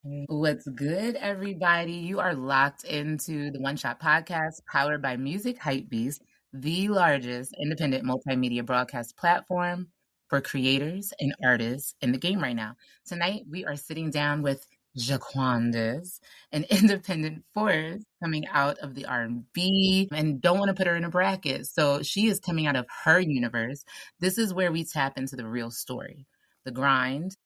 What's good, everybody? You are locked into the OneShot Podcast, powered by Music Hypebeast, the largest independent multimedia broadcast platform for creators and artists in the game right now. Tonight, we are sitting down with JaQuandice, an independent force coming out of the R&B, and don't want to put her in a bracket. So she is coming out of her universe. This is where we tap into the real story, the grind,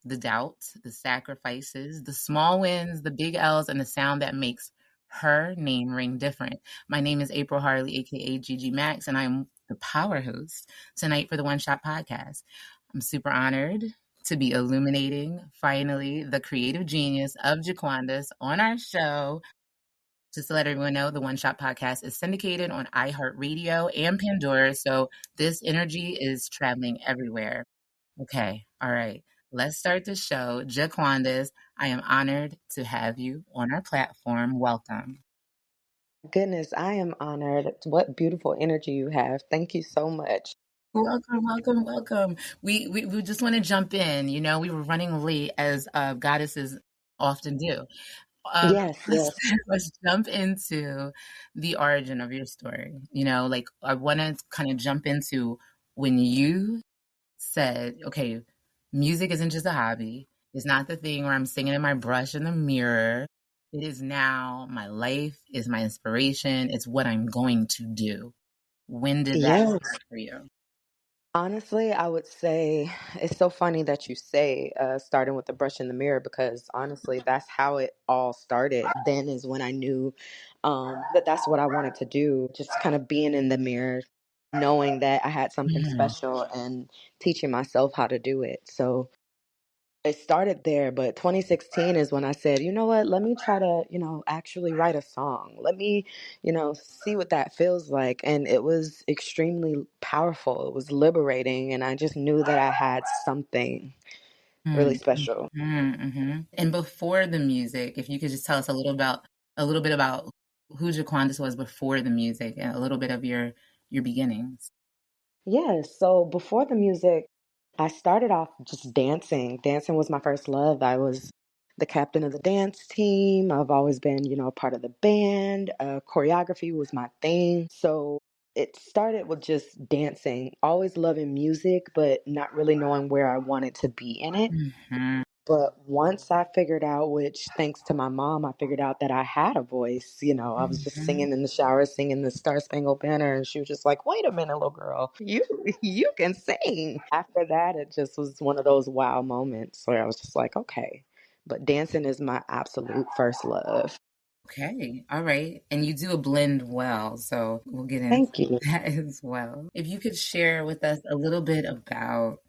the doubt, the sacrifices, the small wins, the big L's, and the sound that makes her name ring different. My name is April Harley, aka Gigi Max, and I'm the power host tonight for the OneShot Podcast. I'm super honored to be illuminating, finally, the creative genius of JaQuandice on our show. Just to let everyone know, the OneShot Podcast is syndicated on iHeartRadio and Pandora, so this energy is traveling everywhere. Okay, all right. Let's start the show. JaQuandice, I am honored to have you on our platform. Welcome. Goodness, I am honored. What beautiful energy you have. Thank you so much. Welcome. We just want to jump in. You know, we were running late as goddesses often do. Yes, Let's, yes. let's jump into the origin of your story. You know, like I want to kind of jump into when you said, okay, music isn't just a hobby. It's not the thing where I'm singing in my brush in the mirror. It is now my life, is my inspiration. It's what I'm going to do. When did that Yes. start for you? Honestly, I would say it's so funny that you say starting with the brush in the mirror because honestly, that's how it all started. Then is when I knew that that's what I wanted to do. Just kind of being in the mirror, knowing that I had something Mhm. special and teaching myself how to do it. So it started there, but 2016 is when I said, you know what, let me try to, actually write a song. Let me, see what that feels like. And it was extremely powerful. It was liberating. And I just knew that I had something really special. And before the music, if you could just tell us a little bit about who JaQuandice was before the music and a little bit of your beginnings. Yeah. So before the music, I started off just dancing. Dancing was my first love. I was the captain of the dance team. I've always been, a part of the band. Choreography was my thing. So it started with just dancing, always loving music, but not really knowing where I wanted to be in it. Mhm. But once I figured out, which thanks to my mom, I figured out that I had a voice. I was just Mhm. singing in the shower, singing the Star Spangled Banner, and she was just like, "Wait a minute, little girl, you can sing." After that, it just was one of those wow moments where I was just like, "Okay." But dancing is my absolute first love. Okay. All right. And you do a blend well, so we'll get into Thank you. that as well. If you could share with us a little bit about,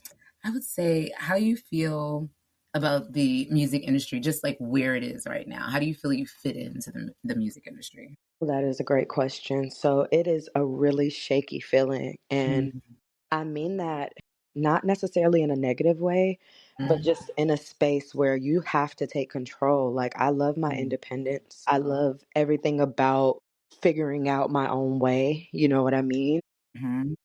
I would say, how you feel about the music industry, just like where it is right now. How do you feel you fit into the music industry? That is a great question. So it is a really shaky feeling, and Mhm. I mean that not necessarily in a negative way, but just in a space where you have to take control. Like, I love my Mhm. independence. I love everything about figuring out my own way. You know what I mean? Mhm.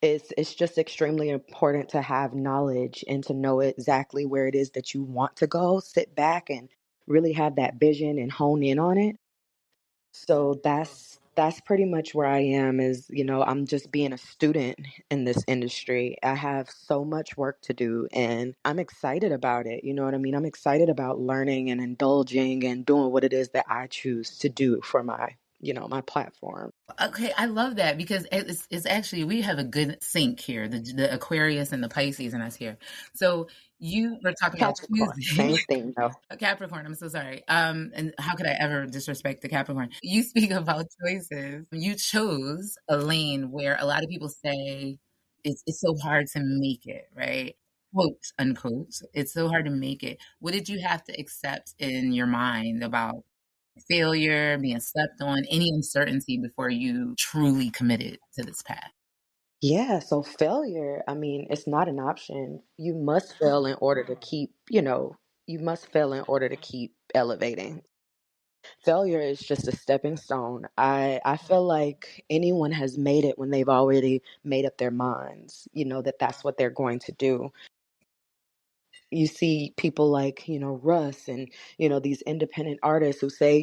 It's just extremely important to have knowledge and to know exactly where it is that you want to go. Sit back and really have that vision and hone in on it. So that's pretty much where I am is, I'm just being a student in this industry. I have so much work to do and I'm excited about it. You know what I mean? I'm excited about learning and indulging and doing what it is that I choose to do for my platform. Okay, I love that because it's actually we have a good sync here, the Aquarius and the Pisces in us here. So you were talking about Capricorn, choosing same thing though. a Capricorn. I'm so sorry. And how could I ever disrespect the Capricorn? You speak about choices. You chose a lane where a lot of people say it's so hard to make it, right? Quote unquote. It's so hard to make it. What did you have to accept in your mind about failure, being slept on, any uncertainty before you truly committed to this path? Yeah, so failure, I mean, it's not an option. You must fail in order to you must fail in order to keep elevating. Failure is just a stepping stone. I feel like anyone has made it when they've already made up their minds, that that's what they're going to do. you see people like, Russ and, these independent artists who say,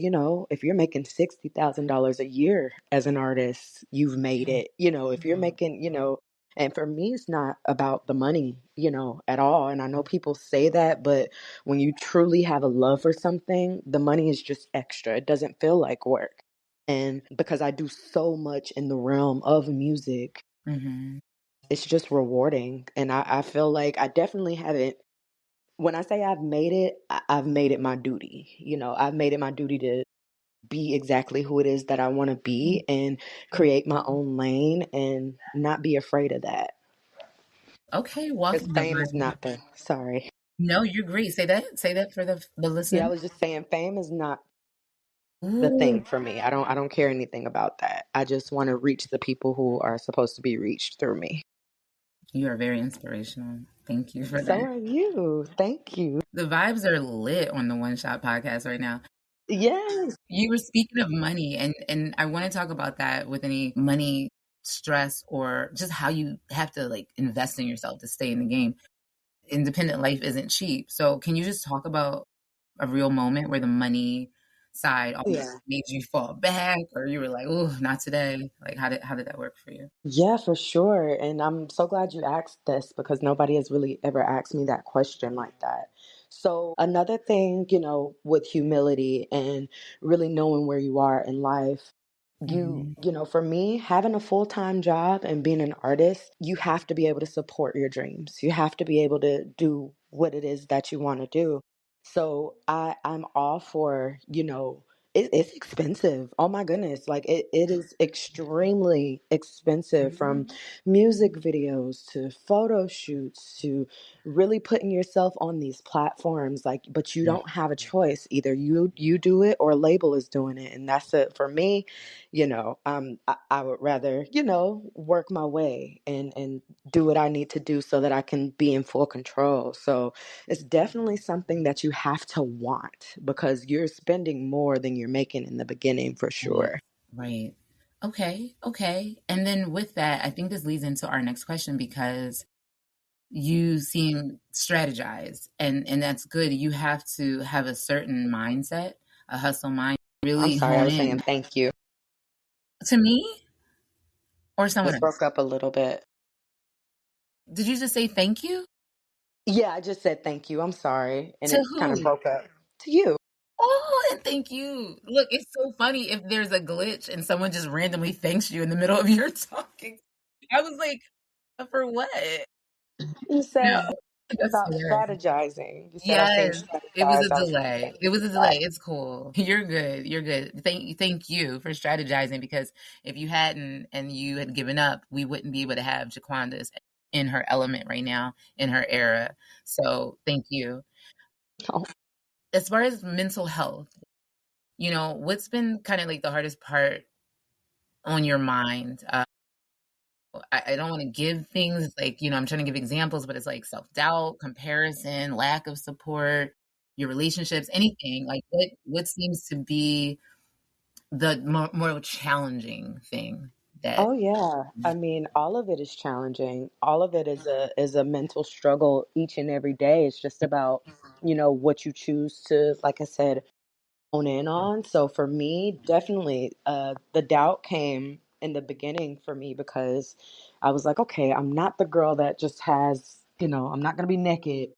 if you're making $60,000 a year as an artist, you've made it. If you're making, and for me, it's not about the money, at all. And I know people say that, but when you truly have a love for something, the money is just extra. It doesn't feel like work. And because I do so much in the realm of music, Mm-hmm. it's just rewarding. And I feel like I definitely haven't, when I say I've made it, I've made it my duty. I've made it my duty to be exactly who it is that I want to be and create my own lane and not be afraid of that. Okay, Because walking the fame is line. not the, sorry. No, you're great. Say that. Say that for the Yeah, I listener. was just saying fame is not the Ooh, thing for me. I don't care anything about that. I just want to reach the people who are supposed to be reached through me. you are very inspirational. Thank you for So that. are you. Thank you. The vibes are lit on the One Shot podcast right now. Yes. You were speaking of money, and I want to talk about that with any money stress or just how you have to like invest in yourself to stay in the game. Independent life isn't cheap. So can you just talk about a real moment where the money side almost Yeah. made you fall back or you were like, oh, not today? Like how did that work for you? Yeah, for sure. And I'm so glad you asked this because nobody has really ever asked me that question like that. So, another thing, with humility and really knowing where you are in life, Hmm. for me, having a full-time job and being an artist, you have to be able to support your dreams. You have to be able to do what it is that you want to do. So, I'm all for, it's expensive. Oh my goodness. Like it is extremely expensive from music videos to photo shoots to really putting yourself on these platforms. Like, but you don't have a choice. Either you do it or a label is doing it. And that's it for me. I would rather, work my way and do what I need to do so that I can be in full control. So it's definitely something that you have to want because you're spending more than you're making in the beginning for Right. sure. Right. Okay. Okay. And then with that, I think this leads into our next question because you seem strategized and that's good. You have to have a certain mindset, a hustle mind, I'm really sorry, I hone was saying in. thank you. To me or someone Just else? broke up a little bit. Did you just say thank you? Yeah, I just said thank you. I'm sorry. And To it kind of who? broke up. To you. Oh, and thank you. Look, it's so funny if there's a glitch and someone just randomly thanks you in the middle of your talking. I was like, for what? You No, said that's about hilarious. strategizing. You said I seem Yes, it was a strategized. I was like, delay. thank It was you a for that. delay. It's cool. You're good. You're good. Thank you for strategizing because if you hadn't and you had given up, we wouldn't be able to have JaQuandice in her element right now, in her era. So thank you. Oh, As far as mental health, what's been kind of like the hardest part on your mind? I don't want to give things like, I'm trying to give examples, but it's like self doubt, comparison, lack of support, your relationships, anything. Like, what seems to be the more challenging thing that, oh yeah. I mean, all of it is challenging. All of it is a mental struggle each and every day. It's just about, what you choose to, like I said, hone in on. So for me, definitely, the doubt came in the beginning for me because I was like, okay, I'm not the girl that just has, I'm not gonna be naked.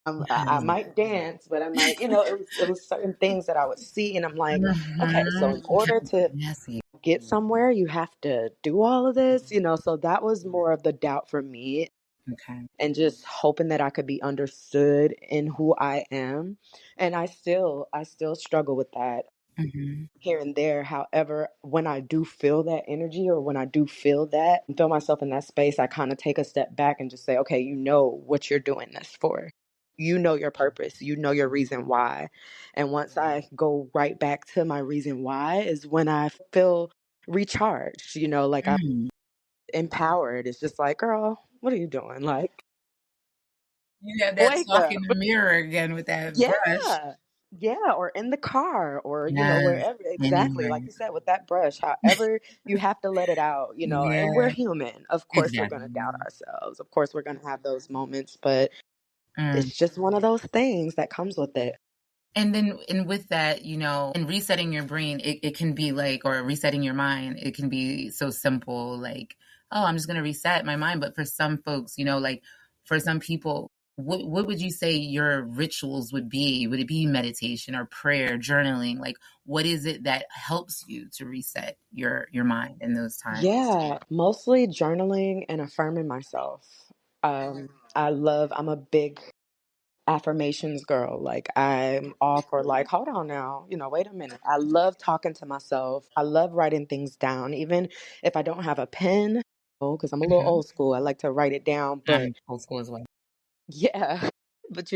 I might dance, but I might, it was certain things that I would see, and I'm like, okay, so in order to messy. get somewhere, you have to do all of this, so that was more of the doubt for me Okay. and just hoping that I could be understood in who I am. And I still struggle with that Hmm. here and there. However, when I do feel that energy or when I do feel that and feel myself in that space, I kind of take a step back and just say, okay, you know what you're doing this for. You know your purpose. You know your reason why. And once I go right back to my reason why is when I feel recharged, like I'm Mm. empowered. It's just like, girl, what are you doing? Like, You have that wake talk in up. the mirror again with that brush. Yeah. Yeah, or in the car or, Yes. wherever. Exactly. Anywhere. Like you said, with that brush, however you have to let it out, and we're Yeah. human. Of course, we're going to doubt Exactly. ourselves. Of course, we're going to have those moments. But Mm. it's just one of those things that comes with it. And then, and with that, and resetting your brain, it can be like, or resetting your mind, it can be so simple, like, oh, I'm just going to reset my mind. But for some folks, like for some people, what would you say your rituals would be? Would it be meditation or prayer, journaling? Like, what is it that helps you to reset your mind in those times? Yeah, mostly journaling and affirming myself. I'm a big affirmations girl. Like, I'm all for, like, hold on now, wait a minute. I love talking to myself. I love writing things down, even if I don't have a pen, because I'm a little Mhm. old school. I like to write it down, but I'm old school as well. yeah. But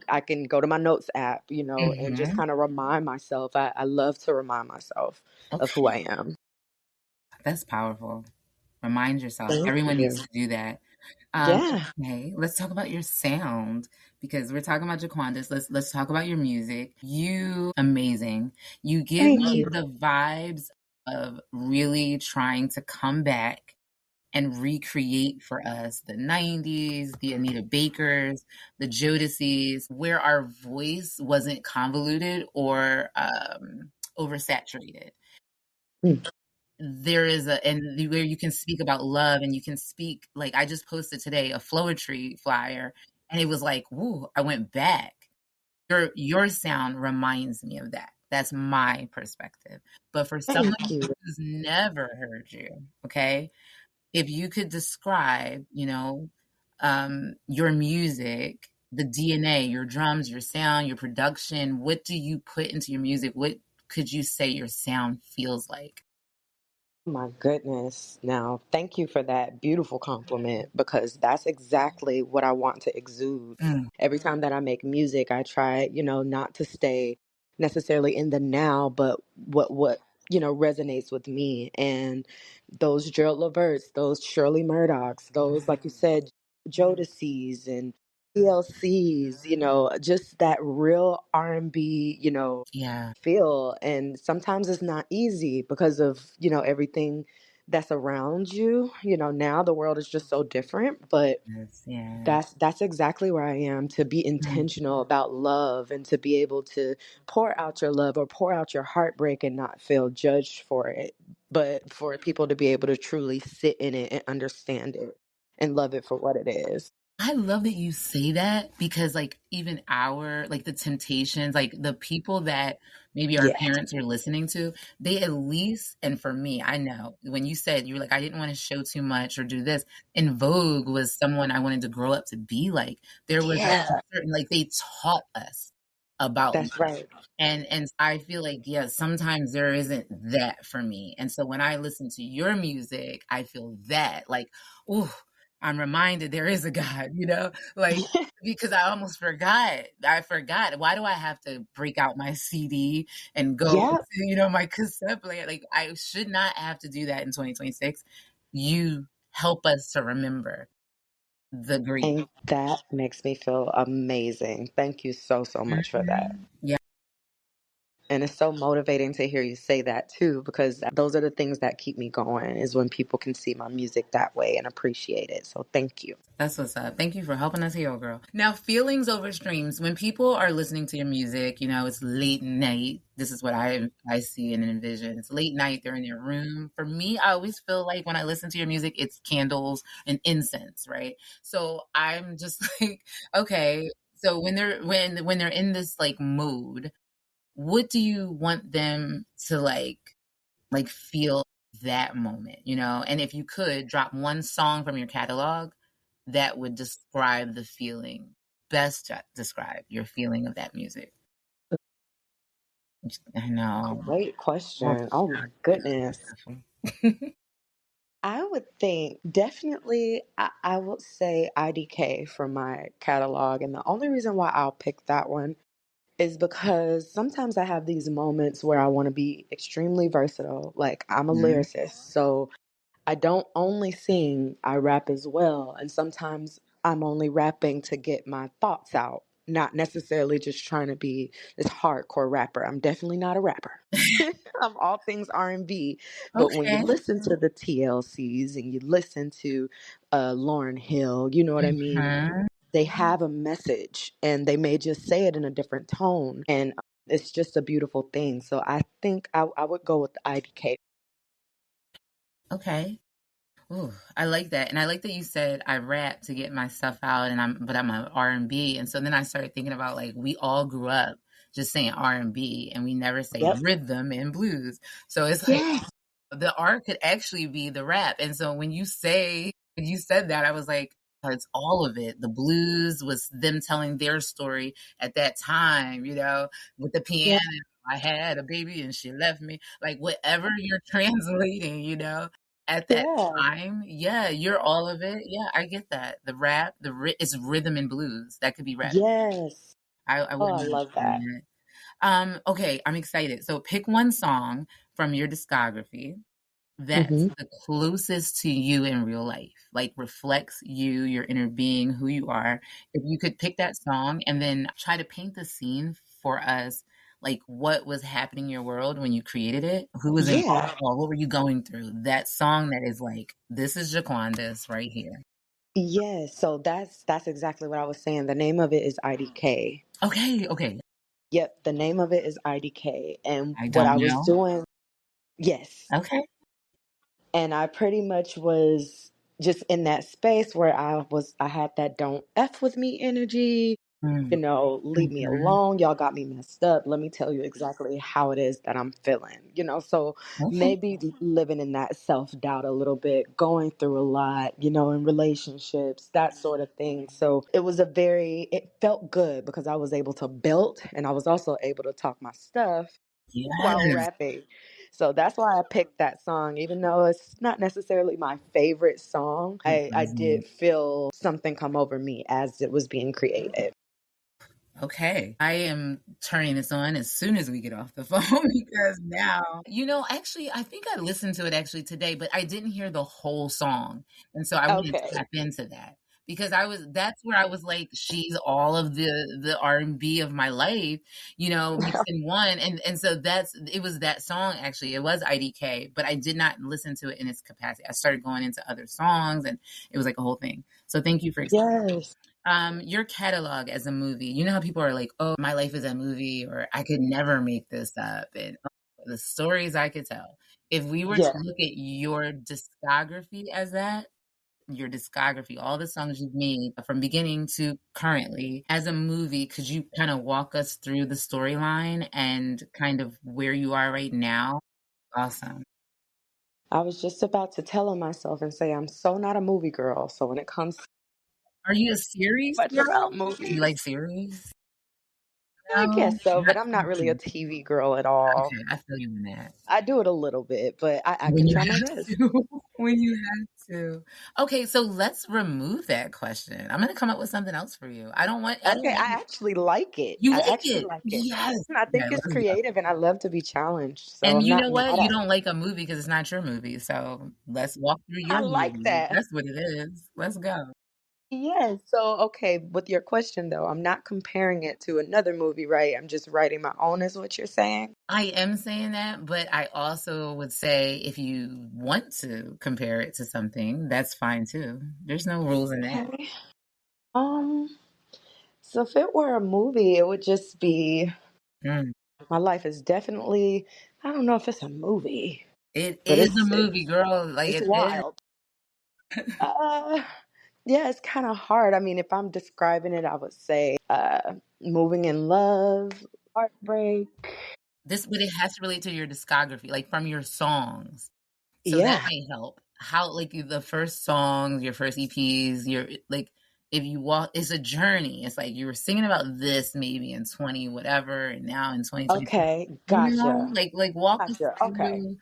I can go to my notes app, and just Hmm. kind of remind myself. I love to remind myself of who Okay, I am. that's powerful. Remind yourself. Thank Everyone needs you. to do that. Yeah. Okay, let's talk about your sound because we're talking about JaQuandice. Let's talk about your music. You amazing. You give Thank me you. the vibes of really trying to come back and recreate for us the 90s, the Anita Bakers, the Jodices, where our voice wasn't convoluted or oversaturated. Mm. There is where you can speak about love and you can speak, like I just posted today a Floetry flyer and it was like, woo, I went back. Your sound reminds me of that. That's my perspective. But for someone Thank you. who's never heard you, okay, if you could describe, your music, the DNA, your drums, your sound, your production, what do you put into your music? What could you say your sound feels like? My goodness. Now, thank you for that beautiful compliment, because that's exactly what I want to exude. Mm, Every time that I make music, I try, not to stay necessarily in the now, but what resonates with me. And those Gerald Leverts, those Shirley Murdochs, those, like you said, Jodeci's and TLC's, just that real R&B, yeah. feel. And sometimes it's not easy because of everything that's around you. Now the world is just so different, but Yes, yeah. that's exactly where I am, to be Mm, intentional about love and to be able to pour out your love or pour out your heartbreak and not feel judged for it, but for people to be able to truly sit in it and understand it and love it for what it is. I love that you say that because, like, even like, the Temptations, like, the people that maybe our Yeah. parents are listening to, they at least, and for me, I know when you said you were like, I didn't want to show too much or do this, and Vogue was someone I wanted to grow up to be like. There was a Yeah, certain, like, they taught us about that's right. and I feel like, yeah, sometimes there isn't that for me. And so when I listen to your music, I feel that like, oh, I'm reminded there is a God, like because I almost forgot. I forgot. Why do I have to break out my CD and go Yeah. to, my cassette player? Like I should not have to do that in 2026. You help us to remember the great. And that makes me feel amazing. Thank you so, so much for that. Mhm. Yeah. And it's so motivating to hear you say that too, because those are the things that keep me going, is when people can see my music that way and appreciate it. So thank you. That's what's up. Thank you for helping us heal, girl. Now, feelings over streams. When people are listening to your music, it's late night. This is what I see and envision. It's late night. They're in their room. For me, I always feel like when I listen to your music, it's candles and incense, right? So I'm just like, okay. So when they're in this like mode, what do you want them to like feel that moment, And if you could drop one song from your catalog that would describe the feeling, best describe your feeling of that music. I know. Great Well, question. Oh my goodness. I would think definitely, I would say IDK from my catalog. And the only reason why I'll pick that one is because sometimes I have these moments where I want to be extremely versatile. Like, I'm a Mhm. lyricist. So I don't only sing, I rap as well. And sometimes I'm only rapping to get my thoughts out, not necessarily just trying to be this hardcore rapper. I'm definitely not a rapper. I'm all things R&B. But when you Okay. listen to the TLCs and you listen to Lauren Hill, you know what I mean? Mhm. they have a message and they may just say it in a different tone. And it's just a beautiful thing. So I think I would go with the IDK. Okay. Ooh, I like that. And I like that you said I rap to get my stuff out but I'm a R&B. And so then I started thinking about like we all grew up just saying R&B and we never say Yep. rhythm and blues. So it's like Yeah. the art could actually be the rap. And so when you said that, I was like, oh, it's all of it. The blues was them telling their story at that time, with the piano. Yeah. I had a baby and she left me. Like whatever you're translating, at that Yeah. time, yeah, you're all of it. Yeah, I get that. The rap, it's rhythm and blues. That could be rap. Yes. I Oh, wouldn't I mind love that. that. Okay, I'm excited. So pick one song from your discography that's Hmm. the closest to you in real life, like reflects you, your inner being, who you are. If you could pick that song and then try to paint the scene for us, like what was happening in your world when you created it, who was Yeah. involved, what were you going through? That song that is like, this is JaQuandice right here. Yes. So that's exactly what I was saying. The name of it is IDK. Okay, okay. Yep. The name of it is IDK. And I what don't I was know. doing, yes. Okay. And I pretty much was just in that space where I had that don't F with me energy, Mm, leave me mhm. alone. Y'all got me messed up. Let me tell you exactly how it is that I'm feeling. So Okay. maybe living in that self doubt a little bit, going through a lot, in relationships, that sort of thing. So it felt good because I was able to build and I was also able to talk my stuff while Yes. rapping. So that's why I picked that song, even though it's not necessarily my favorite song. It I resonates. did feel something come over me as it was being created. Okay. I am turning this on as soon as we get off the phone because now, actually, I think I listened to it actually today, but I didn't hear the whole song. And so I wanted to Okay. tap into that because that's where I was like, she's all of the R&B of my life, mixed in one. And so it was that song actually. It was IDK, but I did not listen to it in its capacity. I started going into other songs and it was like a whole thing. So thank you for Yes. your catalog as a movie. You know how people are like, "Oh, my life is a movie," or "I could never make this up," and the stories I could tell. If we were to Yeah. look at your discography as that, your discography, all the songs you've made from beginning to currently, as a movie, could you kind of walk us through the storyline and kind of where you are right now? Awesome. I was just about to tell on myself and say I'm so not a movie girl. So when it comes Are you a series much about girl? Do you movies, like series? I No, guess so, but not I'm not really a TV. TV girl at all. Okay, I feel you in that. I do it a little bit, but I When can you try my have best. to. When you have to. Okay, so let's remove that question. I'm gonna come up with something else for you. I don't Okay, want I actually like it. you I like actually it. like it. Yes. I think Okay, it's let's go. creative and I love to be challenged. So And I'm you not know mad what? You at it. don't like a movie because it's not your movie. So let's walk through I your like movie. that. That's what it is. Let's go. Yes. So, okay, with your question though, I'm not comparing it to another movie, right? I'm just writing my own, is what you're saying? I am saying that, but I also would say if you want to compare it to something, that's fine too. There's no rules in that. Okay. Um, so if it were a movie, it would just be Mm. my life is definitely, I don't know if it's a movie, It but is a movie, girl. Like it's it is. wild. Uh, yeah, it's kind of hard. I mean, if I'm describing it, I would say moving in love, heartbreak. But it has to relate to your discography, like from your songs. So that Yeah. may help. How like the first songs, your first EPs, your like if you walk it's a journey. It's like you were singing about this maybe in 20 whatever and now in 2022. Okay. Gotcha. Like walk us Gotcha. Okay. through and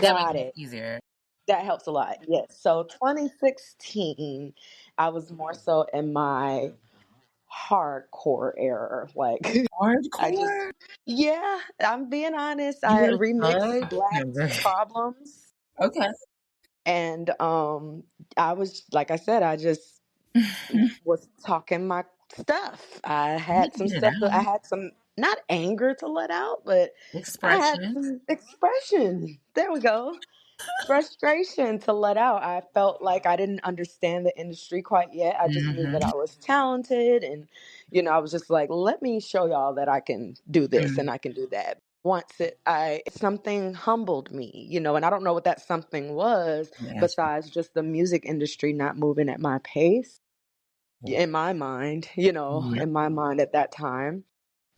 that Got makes it. it easier. That helps a lot. Yes. So 2016, I was more so in my hardcore era. Like I just, Hardcore? yeah, I'm being honest. You I were a remixed thug? Black's Problems. Okay. And I was, like I said, I just was talking my stuff. I You need had to some get it stuff that I out. had some, not anger to let out, but I had Expression. some expression. There we go. frustration to let out. I felt like I didn't understand the industry quite yet. I just knew that Mhm. I was talented, and I was just like, let me show y'all that I can do this Mm. and I can do that. Once something humbled me, and I don't know what that something was Gotcha. besides just the music industry not moving at my pace in my mind, Yep. in my mind at that time.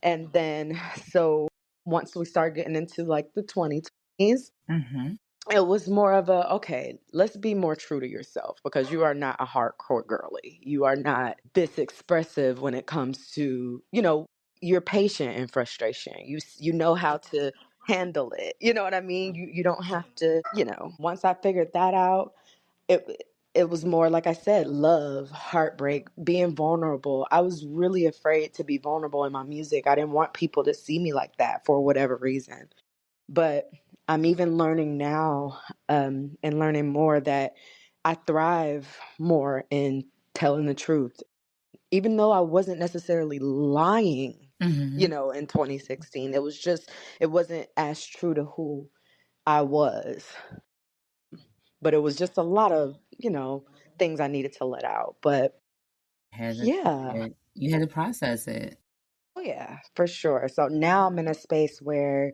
And then so once we started getting into like the 2020s, Mhm. it was more of a, okay, let's be more true to yourself, because you are not a hardcore girly. You are not this expressive when it comes to, you're patient in frustration. You know how to handle it. You know what I mean? You don't have to, once I figured that out, it was more, like I said, love, heartbreak, being vulnerable. I was really afraid to be vulnerable in my music. I didn't want people to see me like that for whatever reason. But I'm even learning now, and learning more, that I thrive more in telling the truth. Even though I wasn't necessarily lying, Mhm. in 2016, it wasn't as true to who I was. But it was just a lot of, things I needed to let out. But Had to yeah, you had to process it. oh yeah, for sure. So now I'm in a space where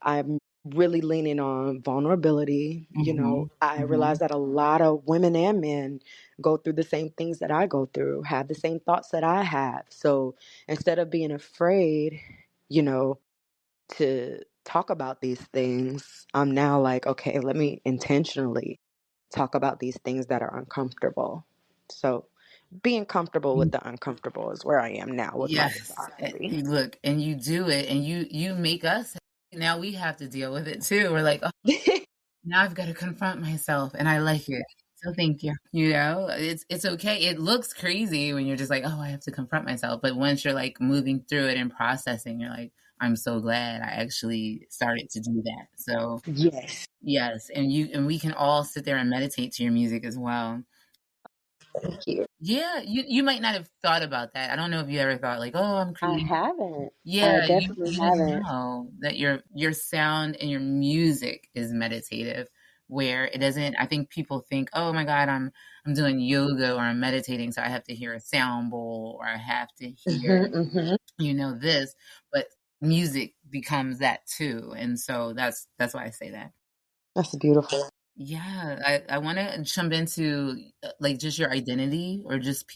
I'm really leaning on vulnerability. Mhm. I realize Mhm. that a lot of women and men go through the same things that I go through, have the same thoughts that I have. So instead of being afraid, you know, to talk about these things, I'm now like, okay, let me intentionally talk about these things that are uncomfortable. So being comfortable with the uncomfortable is where I am now with my Yes. photography. Look, and you do it, and you make us. Now we have to deal with it too. We're like, oh, now I've got to confront myself, and I like it. So thank you. It's okay. It looks crazy when you're just like, oh, I have to confront myself. But once you're like moving through it and processing, you're like, I'm so glad I actually started to do that. So Yes. yes, and we can all sit there and meditate to your music as well. Thank you. Yeah, you might not have thought about that. I don't know if you ever thought like, oh, I'm I creating. haven't. I Yeah, definitely you didn't haven't. know that your sound and your music is meditative, where it doesn't. I think people think, oh my God, I'm doing yoga or I'm meditating, so I have to hear a sound bowl or I have to hear, Hmm. this, but music becomes that too, and so that's why I say that. That's beautiful. Yeah, I want to jump into like just your identity or just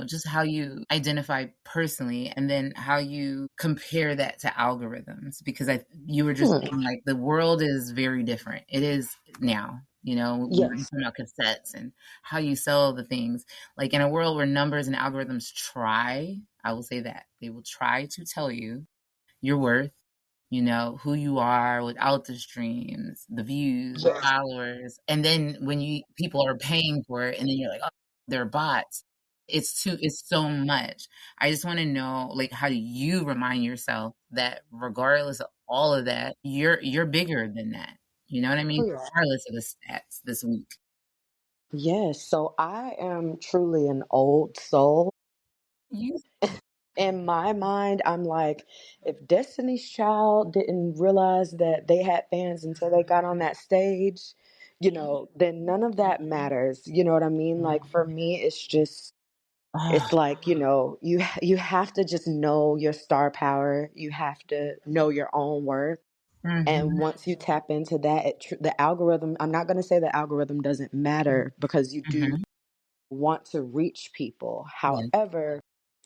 just how you identify personally, and then how you compare that to algorithms, because you were just Hmm. saying like the world is very different. It is now. We were Yes. just talking about cassettes and how you sell the things. Like in a world where numbers and algorithms try, I will say that they will try to tell you your worth, who you are without the streams, the views, the Yes. followers. And then when people are paying for it and then you're like, oh, they're bots. It's so much. I just want to know, like, how do you remind yourself that regardless of all of that, you're bigger than that. You know what I mean? Oh, yeah. Regardless of the stats this week. Yes. So I am truly an old soul. You In my mind, I'm like, if Destiny's Child didn't realize that they had fans until they got on that stage, then none of that matters. You know what I mean? Like for me, oh, it's like, you have to just know your star power. You have to know your own worth. And mhm, once you tap into that, the algorithm, I'm not going to say the algorithm doesn't matter, because you do mhm, want to reach people. yeah. However,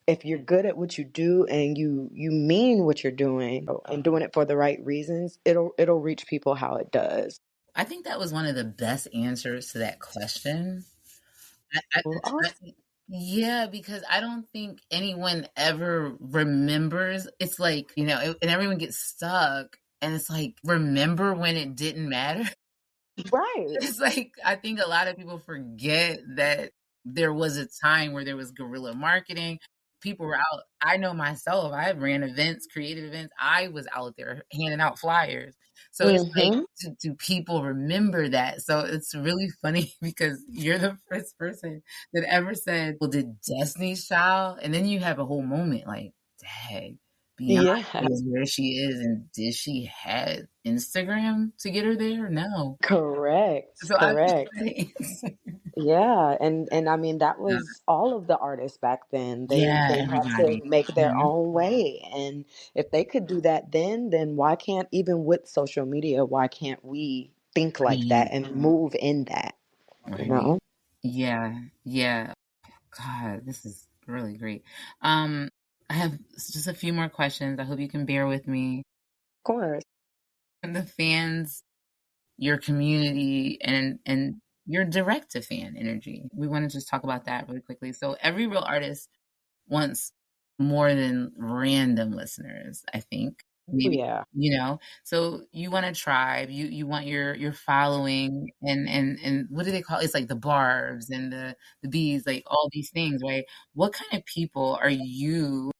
if you're good at what you do and you mean what you're doing and doing it for the right reasons, it'll reach people how it does. I think that was one of the best answers to that question. I, Well, yeah, because I don't think anyone ever remembers. It's like, and everyone gets stuck. And it's like, remember when it didn't matter? right. It's like, I think a lot of people forget that there was a time where there was guerrilla marketing. People were out. I know myself, I ran events, creative events. I was out there handing out flyers. So it's like, Hmm. do people remember that? So it's really funny because you're the first person that ever said, well, did Destiny's Child? And then you have a whole moment like, dang. Beyonce Yeah, is where she is, and did she have Instagram to get her there? No. correct, So I'm just correct. saying. Yeah, and I mean that was all of the artists back then. Yeah, They had to everybody. make their Mhm. own way, and if they could do that then why can't, even with social media, why can't we think like that Right, and move in that, you right. know? Yeah, yeah. God, this is really great. I have just a few more questions. I hope you can bear with me. Of course. And the fans, your community, and your direct to fan energy. We want to just talk about that really quickly. So every real artist wants more than random listeners, I think. Oh, Maybe, yeah. so you want a tribe, you want your following, and what do they call it? It's like the barbs and the bees, like all these things, right? What kind of people are you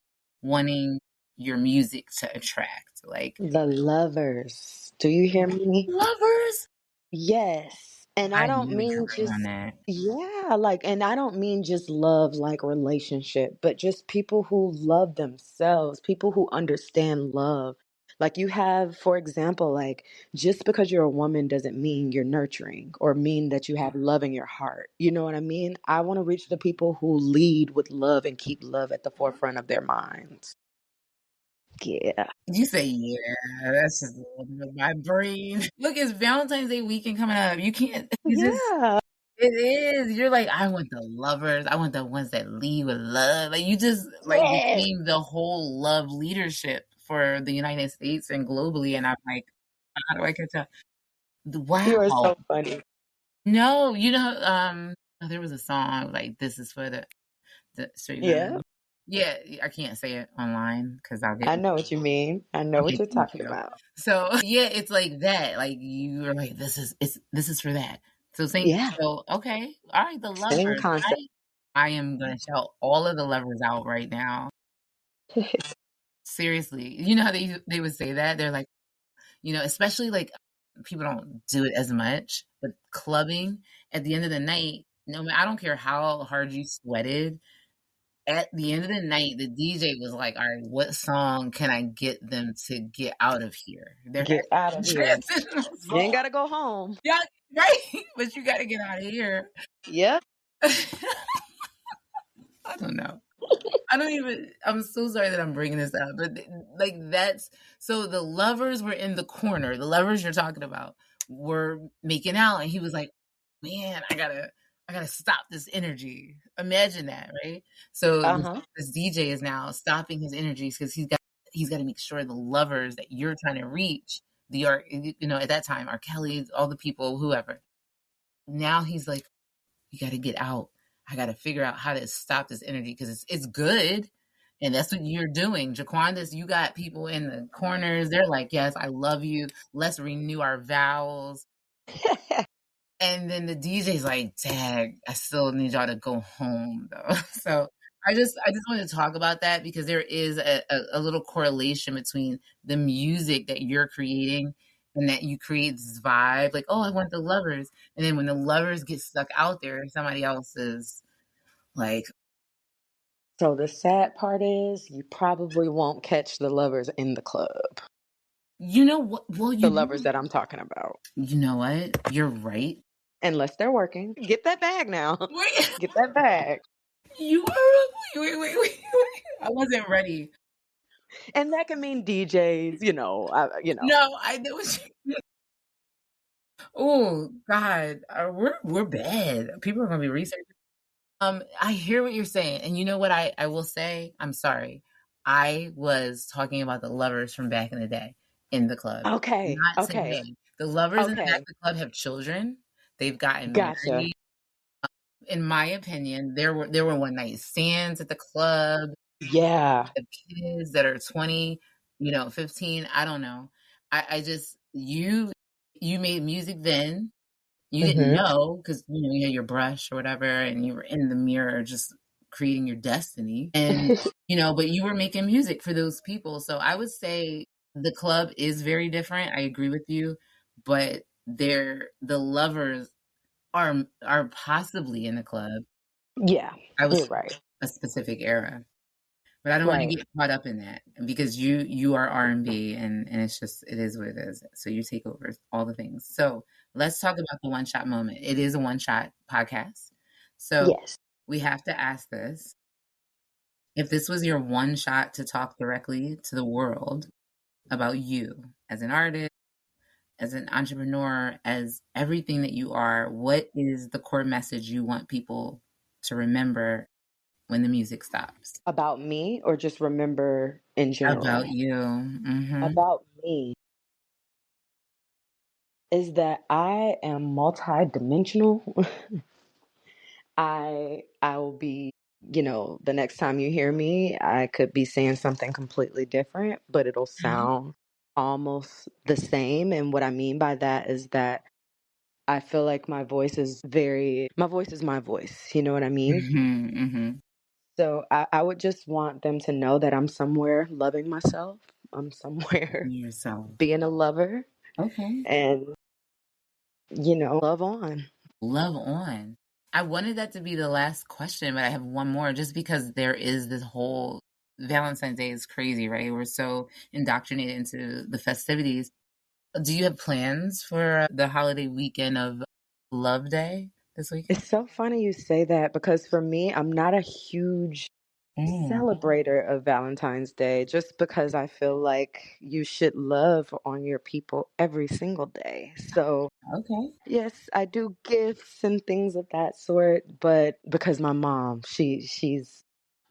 wanting your music to attract? Like The lovers. Do you hear me? lovers? Yes. And I I don't knew you mean were on just, that. yeah, like, and I don't mean just love like relationship, but just people who love themselves, people who understand love. Like you have, for example, like just because you're a woman doesn't mean you're nurturing or mean that you have love in your heart. You know what I mean? I want to reach the people who lead with love and keep love at the forefront of their minds. Yeah. You say, yeah, that's just a little bit of my brain. Look, it's Valentine's Day weekend coming up. You can't, it's just, Yeah. it is. You're like, I want the lovers. I want the ones that lead with love. Like, you just, like, Yes. became the whole love leadership for the United States and globally. And I'm like, how do I catch up? You are Wow. so funny. No, there was a song, like, this is for the straight Yeah. women. Yeah, I can't say it online because I'll get. I know what you mean. I know what Okay, you're thank talking you. about. So yeah, it's like that. Like you are like, this is for that. So same. Yeah. So okay, all right, the Same lovers. concept. I am gonna shout all of the lovers out right now. Seriously, you know how they would say that? They're like, especially like people don't do it as much, but clubbing at the end of the night. No, I don't care how hard you sweated. At the end of the night, the DJ was like, "All right, what song can I get them to get out of here?" There Get out of has to be here. a transitional You ain't song. gotta go home. Yeah, right? But you gotta get out of here. Yep. I don't know. I'm so sorry that I'm bringing this up, but like that's so the lovers were in the corner. The lovers you're talking about were making out, and he was like, "Man, I gotta stop this energy." Imagine that, right? So Uh-huh. this DJ is now stopping his energies because he's got to make sure the lovers that you're trying to reach, the art, at that time, R. Kelly, all the people, whoever. Now he's like, you got to get out. I got to figure out how to stop this energy because it's good. And that's what you're doing. JaQuandice, you got people in the corners. They're like, yes, I love you. Let's renew our vows. And then the DJ's like, "Dang, I still need y'all to go home though." So I just wanted to talk about that because there is a little correlation between the music that you're creating and that you create this vibe, like, oh, I want the lovers. And then when the lovers get stuck out there, somebody else is like, So the sad part is you probably won't catch the lovers in the club. you know what? Well, The lovers that I'm talking about. you know what? You're right. Unless they're working. Get that bag now. Wait, Get that bag. you are wait. I wasn't ready. And that can mean DJs, No, I know what you Oh God, we're bad. People are gonna be researching. I hear what you're saying, and you know what I will say. I'm sorry. I was talking about the lovers from back in the day in the club, Okay. not Okay. today. The lovers in the back Okay. of the club have children. They've gotten Gotcha. married. In my opinion, there were one night stands at the club. Yeah. Of kids that are 20, 15. I don't know. I just you made music then. You didn't Mm-hmm. know because you had your brush or whatever, and you were in the mirror just creating your destiny. And but you were making music for those people. So I would say the club is very different. I agree with you, but the lovers are possibly in the club. Yeah, I was you're right. a specific era. But I don't want to Right. get caught up in that because you are R&B and it's just it is what it is. So you take over all the things. So let's talk about the one shot moment. It is a one shot podcast. So Yes. we have to ask this. If this was your one shot to talk directly to the world about you as an artist, as an entrepreneur, as everything that you are, what is the core message you want people to remember when the music stops? About me or just remember in About general? you. Mhm. About me is that I am multidimensional. I will be, the next time you hear me, I could be saying something completely different, but it'll Okay. sound almost the same. And what I mean by that is that I feel like my voice is my voice. You know what I mean? Mhm, mhm. So I would just want them to know that I'm somewhere loving myself. I'm somewhere Yourself. being a lover Okay. and, love on. Love on. I wanted that to be the last question, but I have one more just because there is this whole Valentine's Day is crazy, right? We're so indoctrinated into the festivities. Do you have plans for the holiday weekend of Love Day this weekend? It's so funny you say that because for me, I'm not a huge Mm, celebrator of Valentine's Day just because I feel like you should love on your people every single day. So, okay. yes, I do gifts and things of that sort, but because my mom, she's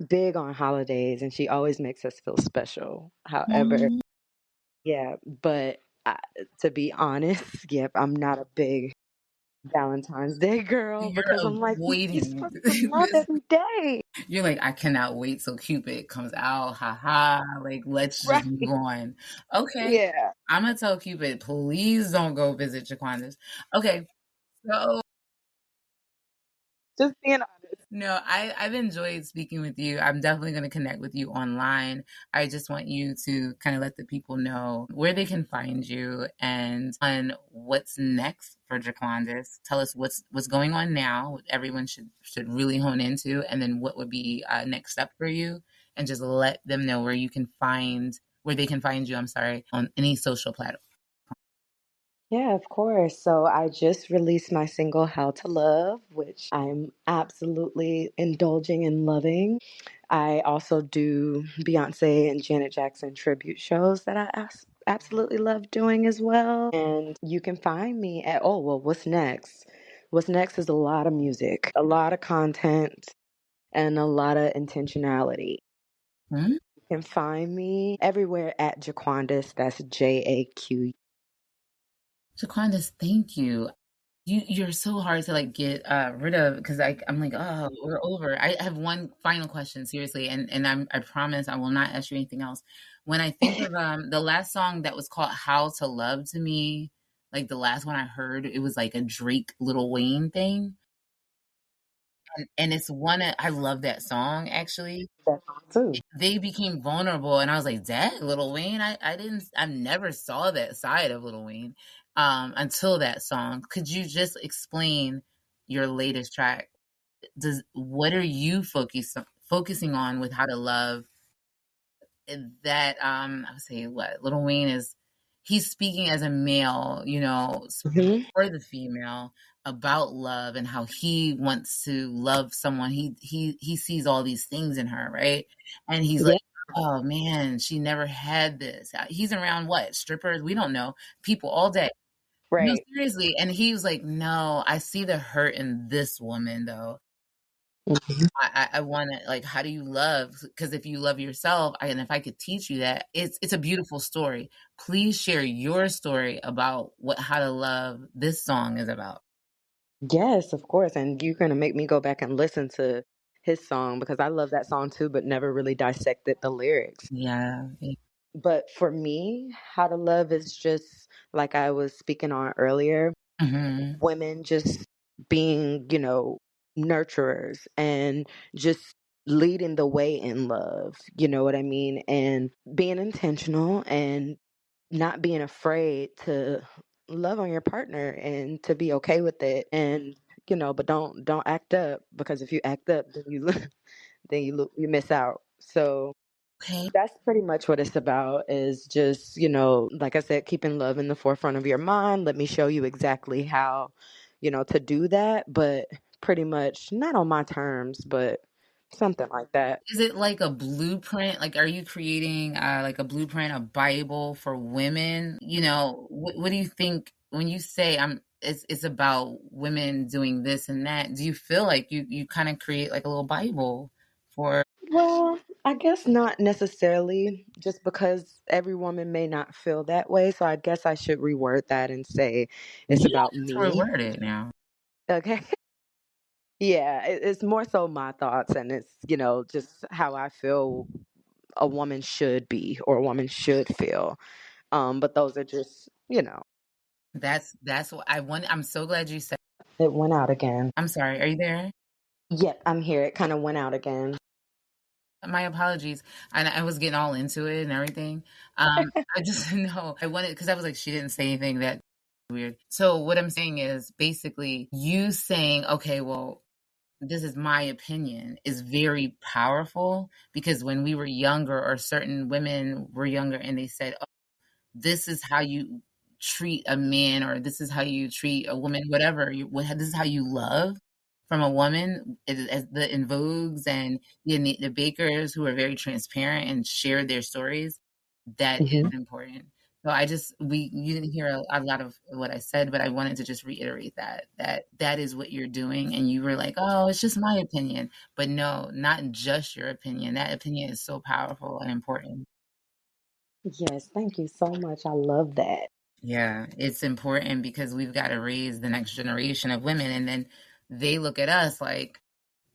big on holidays and she always makes us feel special. However, Mm, yeah, but to be honest, yep, I'm not a big Valentine's Day girl you're because I'm like, you're avoiding supposed to love this. every day. You're like, I cannot wait till Cupid comes out. Ha ha. Like, let's just Right. move on. Okay. Yeah. I'm gonna tell Cupid, please don't go visit JaQuandice. Okay. So Just being honest. no, I've enjoyed speaking with you. I'm definitely going to connect with you online. I just want you to kind of let the people know where they can find you and on what's next for JaQuandice. Tell us what's going on now. What everyone should really hone into, and then what would be next step for you, and just let them know where they can find you. I'm sorry, on any social platform. Yeah, of course. So I just released my single How to Love, which I'm absolutely indulging and loving. I also do Beyonce and Janet Jackson tribute shows that I absolutely love doing as well. And you can find me at, oh, well, what's next? What's next is a lot of music, a lot of content, and a lot of intentionality. Hmm? You can find me everywhere at JaQuandice. That's JAQ. JaQuandice, thank you. You're so hard to like get rid of because I'm like, oh, we're over. I have one final question, seriously, and I promise I will not ask you anything else. When I think of the last song that was called "How to Love" to me, like the last one I heard, it was like a Drake Lil Wayne thing, and it's I love that song actually. That's too. They became vulnerable, and I was like, "Dad, Lil Wayne." I never saw that side of Lil Wayne until that song. Could you just explain your latest track? Does what are you focusing on with How to Love? That I would say what Lil Wayne is. He's speaking as a male, speaking Hmm. for the female about love and how he wants to love someone. He sees all these things in her, right? And he's like, Yeah, oh man, she never had this. He's around what strippers? We don't know people all day. No, right. seriously. And he was like, no, I see the hurt in this woman though. Mhm. I want to like, how do you love? Because if you love yourself, and if I could teach you that, it's a beautiful story. Please share your story about what How to Love this song is about. Yes, of course. And you're going to make me go back and listen to his song because I love that song too, but never really dissected the lyrics. Yeah. But for me, How to Love is just like I was speaking on earlier, Hmm. women just being, nurturers and just leading the way in love. You know what I mean? And being intentional and not being afraid to love on your partner and to be okay with it and but don't act up because if you act up then you then you miss out. So Okay. that's pretty much what it's about, is just, like I said, keeping love in the forefront of your mind. Let me show you exactly how, to do that, but pretty much not on my terms, but something like that. Is it like a blueprint? Like, are you creating like a blueprint, a Bible for women? What do you think when you say it's about women doing this and that? Do you feel like you kind of create like a little Bible for Well, I guess not necessarily, just because every woman may not feel that way. So I guess I should reword that and say it's you about don't have to me. reword it now? Okay. Yeah, it's more so my thoughts, and it's, just how I feel a woman should be, or a woman should feel. But those are just, That's what I want. I'm so glad you said. it went out again. I'm sorry. Are you there? Yep, I'm here. It kind of went out again. My apologies. I was getting all into it and everything. I just know I wanted because I was like, she didn't say anything that weird. So what I'm saying is basically you saying, okay, well, this is my opinion is very powerful because when we were younger or certain women were younger and they said, this is how you treat a man or this is how you treat a woman, whatever. This is how you love from a woman, as the In Vogues and the Bakers who are very transparent and share their stories. That Hmm. is important. So you didn't hear a lot of what I said, but I wanted to just reiterate that is what you're doing. And you were like, oh, it's just my opinion. But no, not just your opinion. That opinion is so powerful and important. Yes, thank you so much. I love that. Yeah, it's important because we've got to raise the next generation of women, and then they look at us like,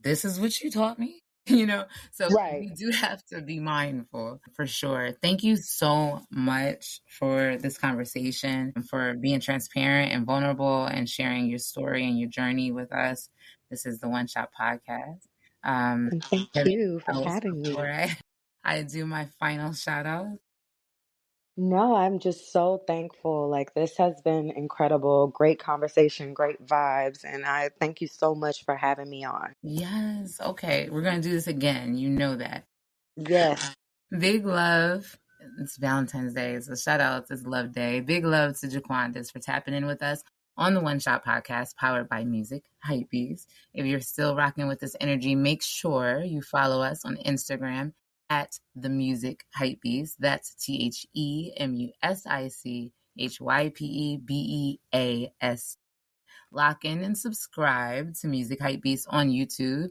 this is what you taught me, So Right. we do have to be mindful for sure. Thank you so much for this conversation and for being transparent and vulnerable and sharing your story and your journey with us. This is the One Shot Podcast. And thank Anything you for else having before me. I do my final shout out? No, I'm just so thankful. Like, this has been incredible. Great conversation, great vibes. And I thank you so much for having me on. Yes. Okay. We're going to do this again. You know that. Yes. Big love. It's Valentine's Day, so shout out. It's Love Day. Big love to JaQuandice for tapping in with us on the One Shot Podcast, powered by Music Hypebeast. If you're still rocking with this energy, make sure you follow us on Instagram at the Music Hypebeast. That's TheMusicHypebeast. Lock in and subscribe to Music Hypebeast on YouTube,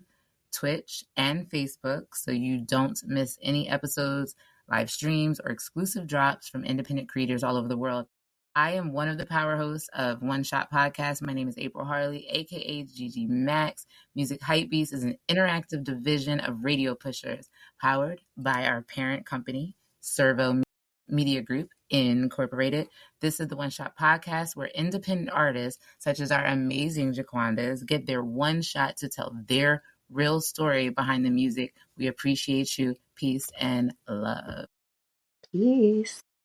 Twitch, and Facebook so you don't miss any episodes, live streams, or exclusive drops from independent creators all over the world. I am one of the power hosts of One Shot Podcast. My name is April Harley, aka Gigi Max. Music Hypebeast is an interactive division of Radio Pushers, powered by our parent company, Servo Media Group Incorporated. This is the One Shot Podcast, where independent artists, such as our amazing JaQuandice, get their one shot to tell their real story behind the music. We appreciate you. Peace and love. Peace.